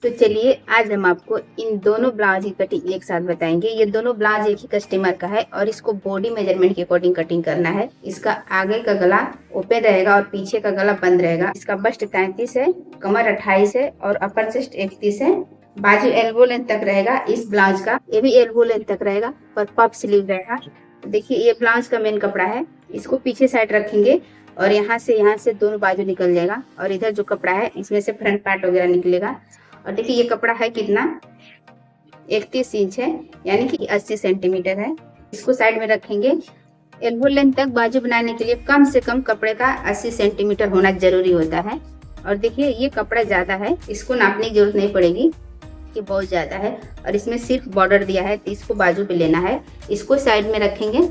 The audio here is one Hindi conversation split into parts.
तो चलिए आज हम आपको इन दोनों ब्लाउज की कटिंग एक साथ बताएंगे। ये दोनों ब्लाउज एक ही कस्टमर का है और इसको बॉडी मेजरमेंट के अकॉर्डिंग कटिंग करना है। इसका आगे का गला ओपन रहेगा और पीछे का गला बंद रहेगा। इसका बस्ट 33 है, कमर 28 है और अपर चेस्ट 31 है। बाजू एल्बो लेंथ तक रहेगा इस ब्लाउज का, ये भी एल्बो लेंथ तक रहेगा और पफ स्लीव रहेगा। देखिए ये ब्लाउज का मेन कपड़ा है। इसको पीछे साइड रखेंगे और यहाँ से दोनों बाजू निकल जाएगा और इधर जो कपड़ा है इसमें से फ्रंट पार्ट वगैरह निकलेगा। और देखिए ये कपड़ा है कितना, 31 इंच है, यानी कि 80 सेंटीमीटर है। इसको साइड में रखेंगे। एल्बो लेंथ तक बाजू बनाने के लिए कम से कम कपड़े का 80 सेंटीमीटर होना जरूरी होता है। और देखिए ये कपड़ा ज्यादा है, इसको नापने की जरूरत नहीं पड़ेगी, ये बहुत ज्यादा है और इसमें सिर्फ बॉर्डर दिया है तो इसको बाजू पे लेना है। इसको साइड में रखेंगे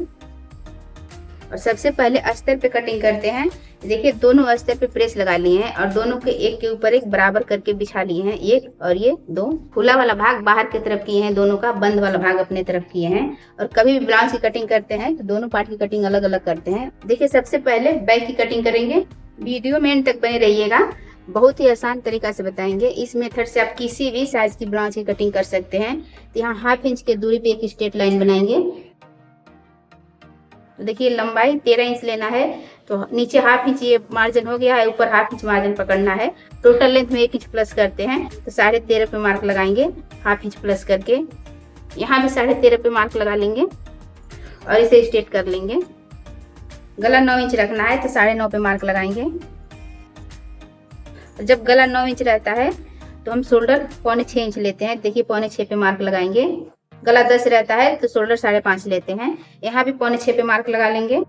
और सबसे पहले अस्तर पे कटिंग करते हैं। देखिए दोनों अस्तर पे प्रेस लगा लिए हैं और दोनों के एक के ऊपर एक बराबर करके बिछा लिए हैं। एक और ये दो, खुला वाला भाग बाहर की तरफ किए हैं दोनों का, बंद वाला भाग अपने तरफ किए हैं। और कभी भी ब्लाउज की कटिंग करते हैं तो दोनों पार्ट की कटिंग अलग अलग करते हैं। देखिए सबसे पहले बैक की कटिंग करेंगे। वीडियो में एंड तक बने रहिएगा, बहुत ही आसान तरीका से बताएंगे। इस मेथड से आप किसी भी साइज की ब्लाउज की कटिंग कर सकते हैं। तो यहाँ 1/2 इंच के दूरी पे एक स्ट्रेट लाइन बनाएंगे। तो देखिए लंबाई 13 इंच लेना है, तो नीचे 1/2 इंच ये मार्जिन हो गया है, ऊपर 1/2 इंच मार्जिन पकड़ना है। टोटल लेंथ में 1 इंच प्लस करते हैं तो 13.5 पे मार्क लगाएंगे, 1/2 इंच प्लस करके। यहाँ भी 13.5 पे मार्क लगा लेंगे और इसे स्ट्रेट कर लेंगे। गला 9 इंच रखना है तो 9.5 पे मार्क लगाएंगे। जब गला 9 इंच रहता है तो हम शोल्डर 6.25 इंच लेते हैं। देखिए 6.25 पे मार्क लगाएंगे। गला 10 रहता है तो शोल्डर 5.5 लेते हैं। यहाँ भी 6.25 पे मार्क लगा लेंगे।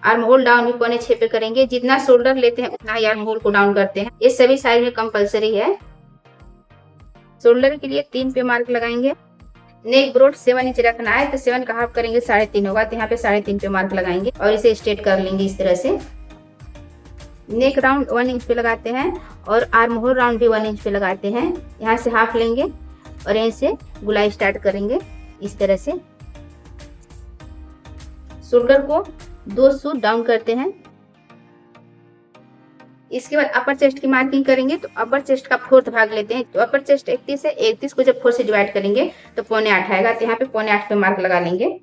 आर्म होल डाउन भी 6.25 पे करेंगे। जितना शोल्डर लेते हैं उतना ही आर्म होल को डाउन करते हैं। ये सभी साइज में कंपलसरी है। शोल्डर के लिए 3 पे मार्क लगाएंगे। नेक ब्रॉड 7 इंच रखना है तो 7 का हाफ करेंगे 3.5 होगा, तो यहाँ पे 3.5 पे मार्क लगाएंगे और इसे स्ट्रेट कर लेंगे इस तरह से। नेक राउंड 1 इंच पे लगाते हैं और आर्म होल राउंड भी 1 इंच पे लगाते हैं। यहाँ से हाफ लेंगे और यहीं से गुलाई स्टार्ट करेंगे इस तरह से। शोल्डर को 2 सूत डाउन करते हैं। इसके बाद अपर चेस्ट की मार्किंग करेंगे। तो अपर चेस्ट का 4th भाग लेते हैं। तो अपर चेस्ट 31 है, 31 को जब 4 से डिवाइड करेंगे तो 7.25 आएगा, तो यहाँ पे 7.25 पे मार्क लगा लेंगे।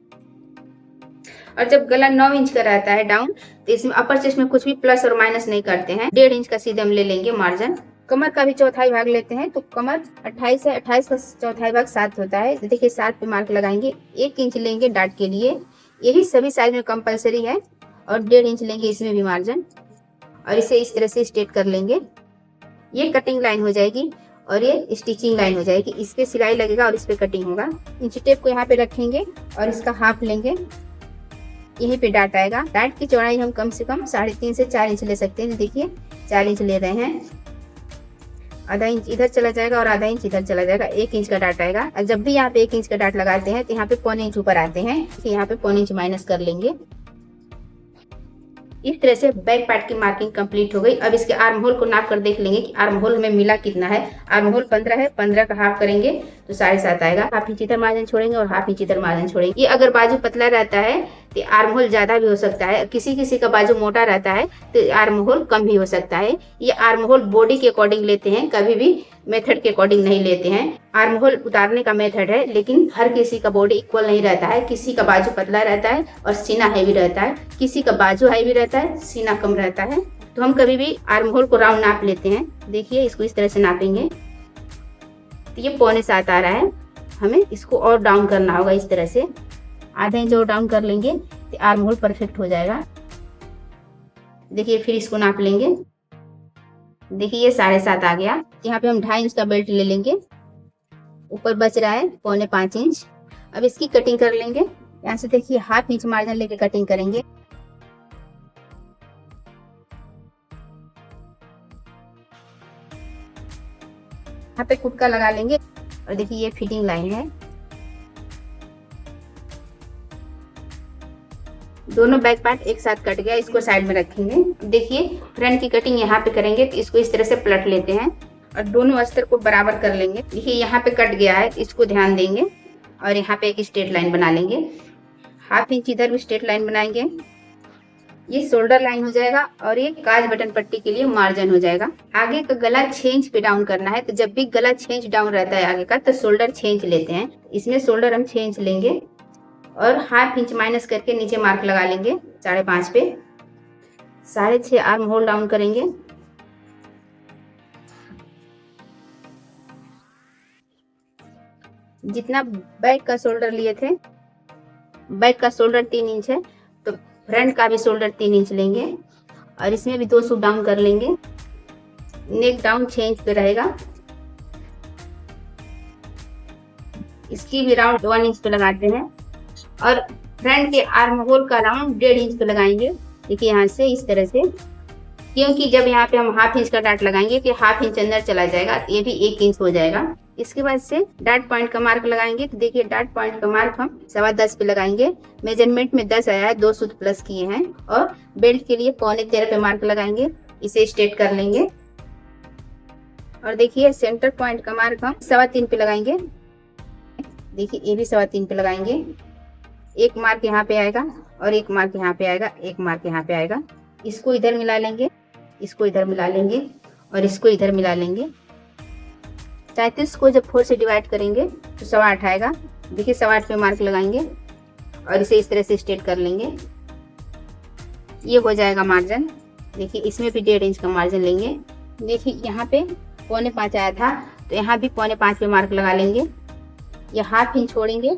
और जब गला 9 इंच का रहता है डाउन तो इसमें अपर चेस्ट में कुछ भी प्लस और माइनस नहीं करते हैं। 1.5 इंच का सीधे हम ले लेंगे मार्जिन। कमर का भी 4थाई भाग लेते हैं। तो कमर 28 है, 28 का 4थाई भाग 7 होता है। देखिए 7 पे मार्क लगाएंगे। 1 इंच लेंगे डाट के लिए, यही सभी साइज में कंपलसरी है। और 1.5 इंच लेंगे इसमें भी मार्जिन और इसे इस तरह से स्ट्रेट कर लेंगे। ये कटिंग लाइन हो जाएगी और ये स्टिचिंग लाइन हो जाएगी। इस पे सिलाई लगेगा और इस पे कटिंग होगा। इंच टेप को यहाँ पे रखेंगे और इसका हाफ लेंगे, यहीं पे डाट आएगा। डाट की चौड़ाई हम कम से कम 3.5 से 4 इंच ले सकते हैं। देखिए 4 इंच ले रहे हैं। आधा इंच इधर चला जाएगा और आधा इंच इधर चला जाएगा, 1 इंच का डाट आएगा। और जब भी यहाँ पे 1 इंच का डाट लगाते हैं तो यहाँ पे 0.25 इंच ऊपर आते हैं, यहाँ पे 0.25 इंच माइनस कर लेंगे। इस तरह से बैक पार्ट की मार्किंग कंप्लीट हो गई। अब इसके आर्म होल को नाप कर देख लेंगे कि आर्म होल में मिला कितना है। आर्म होल 15 है, 15 का हाफ करेंगे तो 7.5 आएगा। 1/2 इंच इधर मार्जिन छोड़ेंगे और 1/2 इंच इधर मार्जिन छोड़ेंगे। ये अगर बाजू पतला रहता है तो आर्म होल ज्यादा भी हो सकता है, किसी किसी का बाजू मोटा रहता है तो आर्म होल कम भी हो सकता है। ये आर्म होल बॉडी के अकॉर्डिंग लेते हैं, कभी भी मेथड के अकॉर्डिंग नहीं लेते हैं। आर्म होल उतारने का मेथड है, लेकिन हर किसी का बॉडी इक्वल नहीं रहता है। किसी का बाजू पतला रहता है और सीना हैवी रहता है, किसी का बाजू हैवी रहता है, सीना कम रहता है। तो हम कभी भी आर्म होल को राउंड नाप लेते हैं। देखिए इसको इस तरह से नापेंगे तो ये 7.25 आ रहा है। हमें इसको और डाउन करना होगा इस तरह से, आधा इंच और डाउन कर लेंगे तो आर्म होल परफेक्ट हो जाएगा। देखिए फिर इसको नाप लेंगे। देखिए ये 7.5 आ गया। यहाँ पे हम 2.5 इंच का बेल्ट ले लेंगे, ऊपर बच रहा है 5.25 इंच। अब इसकी कटिंग कर लेंगे। यहाँ से देखिए 1/2 इंच मार्जिन लेके कटिंग करेंगे। यहाँ पे कुटका लगा लेंगे और देखिए ये फिटिंग लाइन है। दोनों बैक पार्ट एक साथ कट गया, इसको साइड में रखेंगे। देखिए फ्रंट की कटिंग यहाँ पे करेंगे तो इसको इस तरह से पलट लेते हैं और दोनों अस्तर को बराबर कर लेंगे। देखिए यहाँ पे कट गया है, इसको ध्यान देंगे और यहाँ पे एक स्ट्रेट लाइन बना लेंगे। 1/2 इंच इधर भी स्ट्रेट लाइन बनाएंगे ये शोल्डर लाइन हो जाएगा और ये काज बटन पट्टी के लिए मार्जिन हो जाएगा। आगे का गला 6 इंच पे डाउन करना है, तो जब भी गला 6 इंच डाउन रहता है आगे का तो शोल्डर 6 इंच लेते हैं। इसमें शोल्डर हम 6 इंच लेंगे और हाफ इंच माइनस करके नीचे मार्क लगा लेंगे 5.5 पे। 6.5 आर्म होल डाउन करेंगे। जितना बैक का शोल्डर लिए थे, बैक का शोल्डर 3 इंच है तो फ्रंट का भी शोल्डर 3 इंच लेंगे और इसमें भी 2 सूत डाउन कर लेंगे। नेक डाउन 6 इंच पे रहेगा। इसकी भी राउंड 1 इंच पे लगाते हैं और फ्रंट के आर्म होल का राउंड 1.5 इंच पे लगाएंगे। देखिए यहाँ से इस तरह से, क्योंकि जब यहाँ पे हम हाफ इंच का डाट लगाएंगे तो हाफ इंच अंदर चला जाएगा, ये भी 1 इंच हो जाएगा। इसके बाद से डाट पॉइंट का मार्क लगाएंगे। तो देखिए डाट पॉइंट का मार्क हम 10.25 पे लगाएंगे। मेजरमेंट में 10 आया है, 2 सूत प्लस किए हैं और बेल्ट के लिए 13.25 पे मार्क लगाएंगे। इसे स्ट्रेट कर लेंगे और देखिए सेंटर पॉइंट का मार्क हम 3.25 पे लगाएंगे। देखिए ये भी 3.25 पे लगाएंगे। एक मार्क यहाँ पे आएगा और एक मार्क यहाँ पे आएगा, एक मार्क यहाँ पे आएगा। इसको इधर मिला लेंगे, इसको इधर मिला लेंगे और इसको इधर मिला लेंगे। 33 को जब 4 से डिवाइड करेंगे तो 8.25 आएगा। देखिए 8.25 पे मार्क लगाएंगे और इसे इस तरह से स्ट्रेट कर लेंगे। ये हो जाएगा मार्जिन। देखिए इसमें भी 1.5 इंच का मार्जिन लेंगे। देखिए यहाँ पे 4.25 आया था तो यहाँ भी 4.25 पे मार्क लगा लेंगे। ये हाफ इंच छोड़ेंगे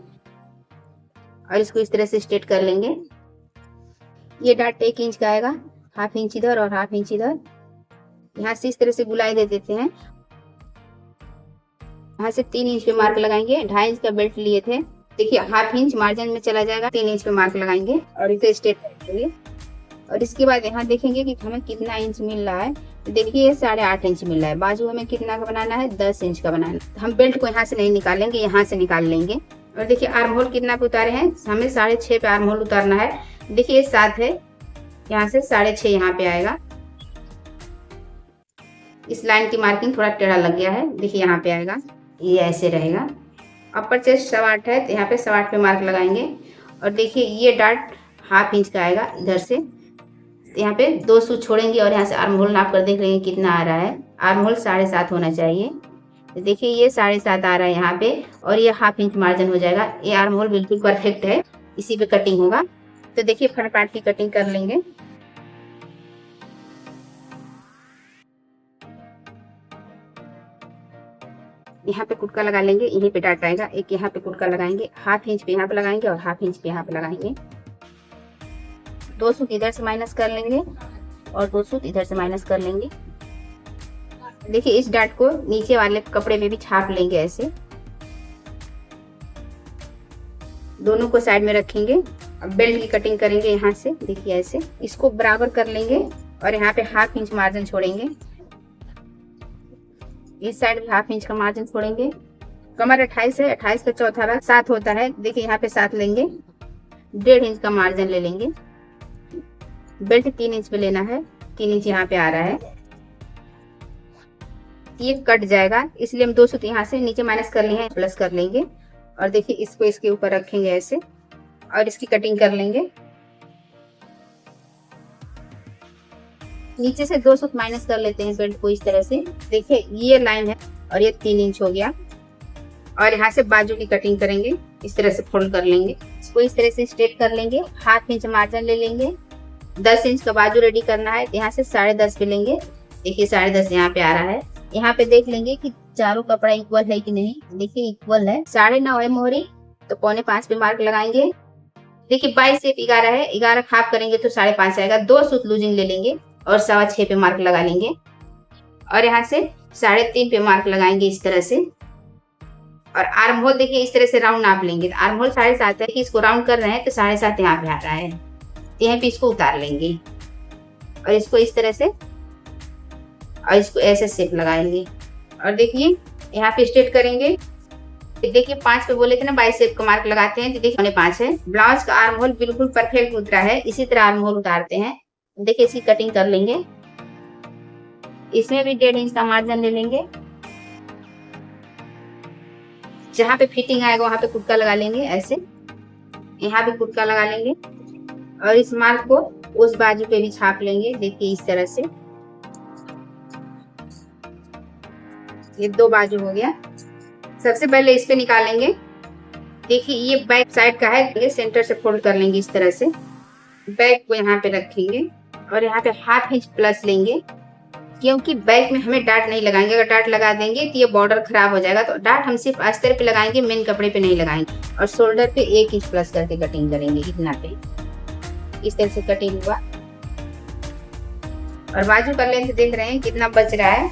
और इसको इस तरह से स्ट्रेट कर लेंगे। ये डाट 1 इंच का आएगा, हाफ इंच इधर और हाफ इंच इधर। यहाँ से इस तरह से गुलाई दे देते हैं। यहाँ से 3 इंच पे मार्क लगाएंगे। 2.5 इंच का बेल्ट लिए थे, देखिए हाफ इंच मार्जिन में चला जाएगा। 3 इंच पे मार्क लगाएंगे और इसे स्ट्रेट करेंगे। और इसके बाद यहाँ देखेंगे कि हमें कितना इंच मिल रहा है। तो देखिए 8.5 इंच मिल रहा है। बाजू हमें कितना का बनाना है, 10 इंच का बनाना है। हम बेल्ट को यहाँ से नहीं निकालेंगे, यहाँ से निकाल लेंगे। और देखिए आर्म होल कितना पे उतारे हैं, हमें 6.5 पे आर्म होल उतारना है। देखिए 7 है, यहाँ से 6.5 यहाँ पे आएगा। इस लाइन की मार्किंग थोड़ा टेढ़ा लग गया है, देखिए यहाँ पे आएगा, ये ऐसे रहेगा। अपर चेस्ट 8.25 है तो यहाँ पे 8.25 पे मार्क लगाएंगे। और देखिए ये डाट हाफ इंच का आएगा इधर से, यहाँ पे 2 सूत छोड़ेंगे और यहाँ से आर्म होल नाप कर देख लेंगे कितना आ रहा है। आर्म होल 7.5 होना चाहिए। तो देखिए ये 7.5 आ रहा है यहाँ पे और ये हाफ इंच मार्जिन हो जाएगा। ये आर्म होल बिल्कुल परफेक्ट है, इसी पे कटिंग होगा। तो देखिए फ्रंट पार्ट की कटिंग कर लेंगे। यहाँ पे कुटका लगा लेंगे, यहीं पे डाट आएगा। एक यहाँ पे कुटका लगाएंगे, हाफ इंच पे यहाँ पे लगाएंगे और हाफ इंच पे यहाँ पे लगाएंगे। 2 सूत इधर से माइनस कर लेंगे और 2 सूत इधर से माइनस कर लेंगे। देखिए इस डाट को नीचे वाले कपड़े में भी छाप लेंगे ऐसे। दोनों को साइड में रखेंगे। अब बेल्ट की कटिंग करेंगे यहाँ से, देखिए ऐसे। इसको बराबर कर लेंगे और यहाँ पे हाफ इंच मार्जिन छोड़ेंगे। इस साइड भी हाफ इंच का मार्जिन छोड़ेंगे। कमर 28 है, 28 का चौथा भाग 7 होता है। देखिए यहाँ पे 7 लेंगे, 1.5 इंच का मार्जिन ले लेंगे। बेल्ट 3 इंच पे लेना है, 3 इंच यहाँ पे आ रहा है। ये कट जाएगा, इसलिए हम 2 सूत यहाँ से नीचे माइनस कर लिए हैं, प्लस कर लेंगे। और देखिए इसको इसके ऊपर रखेंगे ऐसे और इसकी कटिंग कर लेंगे। नीचे से 2 सूत माइनस कर लेते हैं बेल्ट को इस तरह से। देखिए ये लाइन है और ये 3 इंच हो गया। और यहाँ से बाजू की कटिंग करेंगे, इस तरह से फोल्ड कर लेंगे। इसको इस तरह से स्ट्रेट कर लेंगे। हाफ इंच मार्जिन ले लेंगे। 10 इंच का बाजू रेडी करना है, यहाँ से 10.5 पे लेंगे। देखिए 10.5 यहाँ पे आ रहा है। यहाँ पे देख लेंगे कि चारों कपड़ा इक्वल है कि नहीं। देखिए इक्वल है। 9.5 है मोहरी, तो 4.25 पे मार्क लगाएंगे। देखिए 22 से 11 है, 11 हाफ करेंगे तो 5.5 आएगा। 2 सूत लूजिंग ले लेंगे और 6.25 पे मार्क लगा लेंगे। और यहाँ से 3.5 पे मार्क लगाएंगे इस तरह से। और आर्म होल देखिए इस तरह से राउंड नाप लेंगे। आर्म होल 7.5 है, इसको राउंड कर रहे हैं तो 7.5 यहाँ पे आ रहा है। यहाँ पे इसको उतार लेंगे और इसको इस तरह से और इसको ऐसे शेप लगाएंगे। और देखिए यहाँ पे स्ट्रेट करेंगे। देखिए 5 पे बोले थे ना 22 शेप का मार्क लगाते हैं, तो देखिए 5 है। ब्लाउज का आर्म होल बिल्कुल परफेक्ट उतरा है, इसी तरह आर्म होल उतारते हैं। देखिए इसकी कटिंग कर लेंगे। इसमें भी 1.5 इंच का मार्जिन ले लेंगे। जहाँ पे फिटिंग आएगा वहां पे कुटका लगा लेंगे ऐसे। यहाँ पे कुटका लगा लेंगे और इस मार्क को उस बाजू पे भी छाप लेंगे। देखिए इस तरह से ये 2 बाजू हो गया। सबसे पहले इस पे निकालेंगे। देखिए ये बैक साइड का है, ये सेंटर से फोल्ड कर लेंगे इस तरह से। बैक को यहाँ पे रखेंगे और यहाँ पे 1/2 इंच प्लस लेंगे, क्योंकि बैक में हमें डाट नहीं लगाएंगे। अगर डाट लगा देंगे तो ये बॉर्डर खराब हो जाएगा। तो डाट हम सिर्फ अस्तर पे लगाएंगे, मेन कपड़े पे नहीं लगाएंगे। और शोल्डर पे 1 इंच प्लस करके कटिंग करेंगे, इतना पे। इस तरह से कटिंग हुआ। और बाजू का लेंथ देख रहे हैं कितना बच रहा है।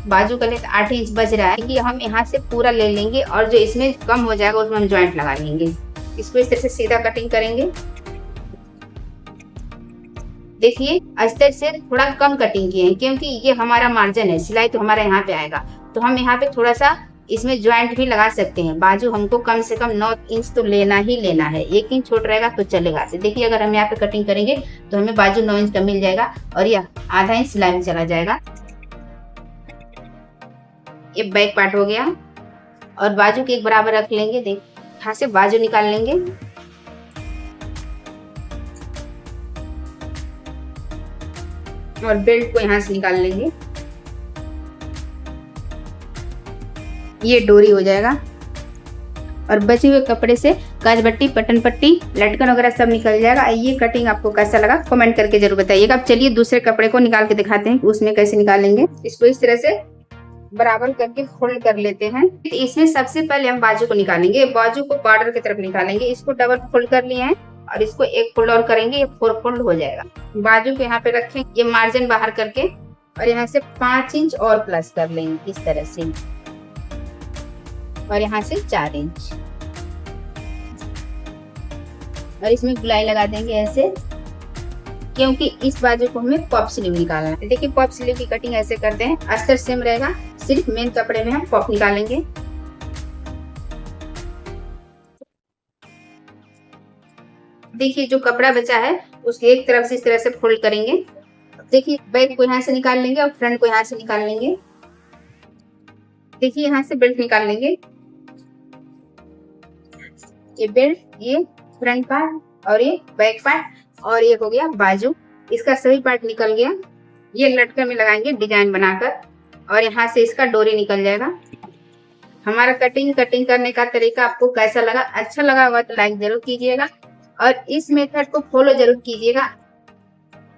बाजू का लेंथ 8 इंच बच रहा है कि हम यहाँ से पूरा ले लेंगे और जो इसमें कम हो जाएगा उसमें हम ज्वाइंट लगा लेंगे। इसको इस तरह से सीधा कटिंग करेंगे। देखिए अस्तर से थोड़ा कम कटिंग किए हैं, क्योंकि ये हमारा मार्जिन है, सिलाई तो हमारा यहाँ पे आएगा। तो हम यहाँ पे थोड़ा सा इसमें ज्वाइंट भी लगा सकते हैं। बाजू हमको कम से कम 9 इंच तो लेना ही लेना है। 1 इंच छोट रहेगा तो चलेगा। तो देखिए अगर हम यहाँ पे कटिंग करेंगे तो हमें बाजू 9 इंच का मिल जाएगा और यह आधा इंच सिलाई में चला जाएगा। ये बैक पार्ट हो गया। और बाजू के एक बराबर रख लेंगे। देख यहाँ से बाजू निकाल लेंगे। और बेल्ट को यहाँ से निकाल लेंगे। ये डोरी हो जाएगा। और बचे हुए कपड़े से काज पट्टी, पटन पट्टी, लटकन वगैरह सब निकल जाएगा। ये कटिंग आपको कैसा लगा कमेंट करके जरूर बताइएगा। अब चलिए दूसरे कपड़े को निकाल के दिखाते हैं, उसमें कैसे निकालेंगे। इसको इस तरह से बराबर करके फोल्ड कर लेते हैं। इसमें सबसे पहले हम बाजू को निकालेंगे। बाजू को बॉर्डर की तरफ निकालेंगे। इसको डबल फोल्ड कर लिए हैं और इसको एक फोल्ड और करेंगे, ये 4 फोल्ड हो जाएगा। बाजू को यहाँ पे रखें, ये मार्जिन बाहर करके और यहाँ से 5 इंच और प्लस कर लेंगे इस तरह से। और यहाँ से 4 इंच और इसमें गुलाई लगा देंगे ऐसे, क्योंकि इस बाजू को हमें पॉप स्लीव निकालना है। देखिए पॉप स्लीव की कटिंग ऐसे करते हैं। अस्तर सेम रहेगा, सिर्फ मेन कपड़े में हम पॉप निकालेंगे। देखिए जो कपड़ा बचा है उसके एक तरफ से इस तरह से फोल्ड करेंगे। देखिए बैक को यहाँ से निकाल लेंगे और फ्रंट को यहाँ से निकाल लेंगे। देखिए यहाँ से बेल्ट निकाल लेंगे। ये बेल्ट, ये फ्रंट पार्ट और ये बैक पार्ट और ये हो गया बाजू। इसका सभी पार्ट निकल गया। ये लटकन में लगाएंगे डिजाइन बनाकर और यहाँ से इसका डोरी निकल जाएगा। हमारा कटिंग करने का तरीका आपको कैसा लगा? अच्छा लगा होगा तो लाइक जरूर कीजिएगा और इस मेथड को फॉलो जरूर कीजिएगा।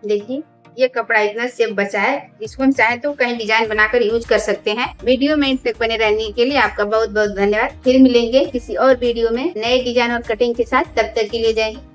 देखिए ये कपड़ा इतना सेफ बचा है, इसको हम चाहे तो कहीं डिजाइन बनाकर यूज कर सकते हैं। वीडियो में इंत तक बने रहने के लिए आपका बहुत बहुत धन्यवाद। फिर मिलेंगे किसी और वीडियो में नए डिजाइन और कटिंग के साथ। तब तक के लिए जय हिंद।